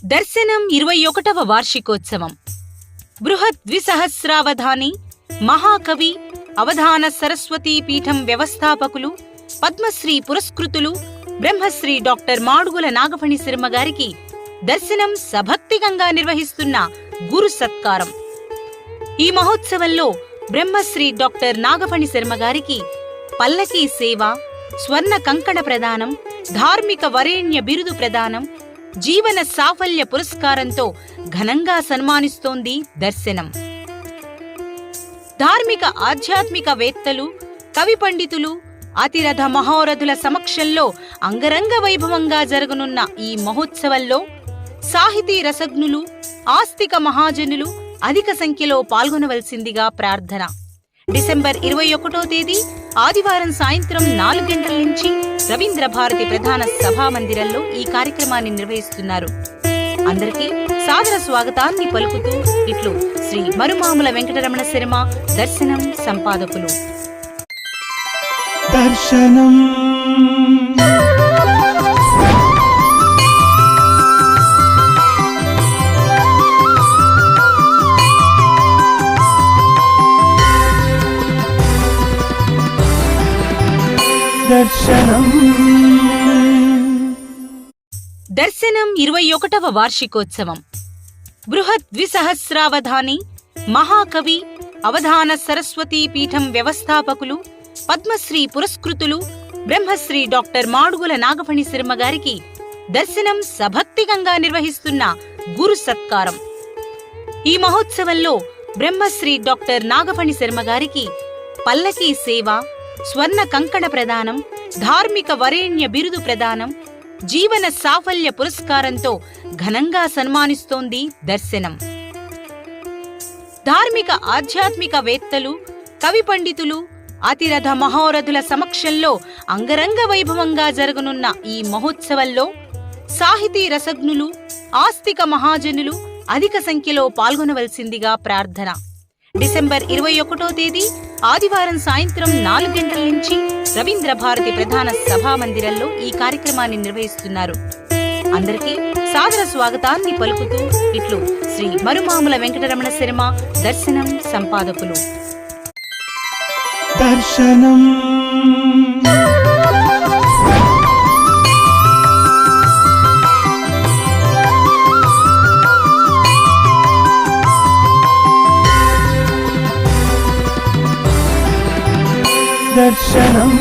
దర్శనం 21వ వార్షికోత్సవం. బృహత్ ద్విసహస్రావధాని, మహాకవి, అవధాన సరస్వతీ పీఠం వ్యవస్థాపకులు, పద్మశ్రీ పురస్కృతులు బ్రహ్మశ్రీ డాక్టర్ మాడుగుల నాగఫణి శర్మ గారికి దర్శనం సభక్తికంగా నిర్వహిస్తున్న గురు సత్కారం. ఈ మహోత్సవంలో బ్రహ్మశ్రీ డాక్టర్ నాగఫణి శర్మ గారికి పల్లకీ సేవ, స్వర్ణ కంకణ ప్రదానం, ధార్మిక వరేణ్య బిరుదు ప్రదానం, జీవన సాఫల్య పురస్కారంతో ఘనంగా సన్మానిస్తోంది దర్శనం. ధార్మిక ఆధ్యాత్మిక వేత్తలు, కవి పండితులు, అతిరథ మహోరథుల సమక్షంలో అంగరంగ వైభవంగా జరగనున్న ఈ మహోత్సవంలో సాహితీ రసజ్ఞులు, ఆస్తిక మహాజనులు అధిక సంఖ్యలో పాల్గొనవలసిందిగా ప్రార్థన. డిసెంబర్ 21వ తేదీ ఆదివారం సాయంత్రం 4 గంటల నుంచి రవీంద్ర భారతి ప్రధాన సభామందిరంలో ఈ కార్యక్రమాన్ని నిర్వహిస్తున్నారు. అందరికీ సాదర స్వాగతాన్ని పలుకుతూ ఇట్లు శ్రీ మరుమాముల వెంకటరమణ శర్మ, దర్శనం సంపాదకులు. దర్శనం దర్శనం 21వ వార్షికోత్సవం. బృహత్ ద్విసహస్రావధాని, మహాకవి, అవధాన సరస్వతీ పీఠం వ్యవస్థాపకులు, పద్మశ్రీ పురస్కృతులు బ్రహ్మశ్రీ డాక్టర్ మాడుగుల నాగఫణి శర్మ గారికి దర్శనం సభక్తికంగా నిర్వహిస్తున్న గురు సత్కారం. ఈ మహోత్సవంలో బ్రహ్మశ్రీ డాక్టర్ నాగఫణి శర్మ గారికి పల్లకీ సేవ, స్వర్ణ కంకణ ప్రదానం, ధార్మిక వరేణ్య బిరుదు ప్రదానం, జీవన సాఫల్య పురస్కారంతో ఘనంగా సన్మానిస్తోంది దర్శనం. ధార్మిక ఆధ్యాత్మిక వేత్తలు, కవి పండితులు, అతిరథ మహోరథుల సమక్షంలో అంగరంగ వైభవంగా జరగనున్న ఈ మహోత్సవంలో సాహితీ రసజ్ఞులు, ఆస్తిక మహాజనులు అధిక సంఖ్యలో పాల్గొనవలసిందిగా ప్రార్థన. డిసెంబర్ 21వ తేదీ ఆదివారం సాయంత్రం 4 గంటల నుంచి రవీంద్ర భారతి ప్రధాన సభామందిరంలో ఈ కార్యక్రమాన్ని నిర్వహిస్తున్నారు. అందరికీ సాదర స్వాగతాన్ని పలుకుతూ ఇట్లు శ్రీ మరుమాముల వెంకటరమణ శర్మ, దర్శనం సంపాదకులు. దర్శనం దర్శనం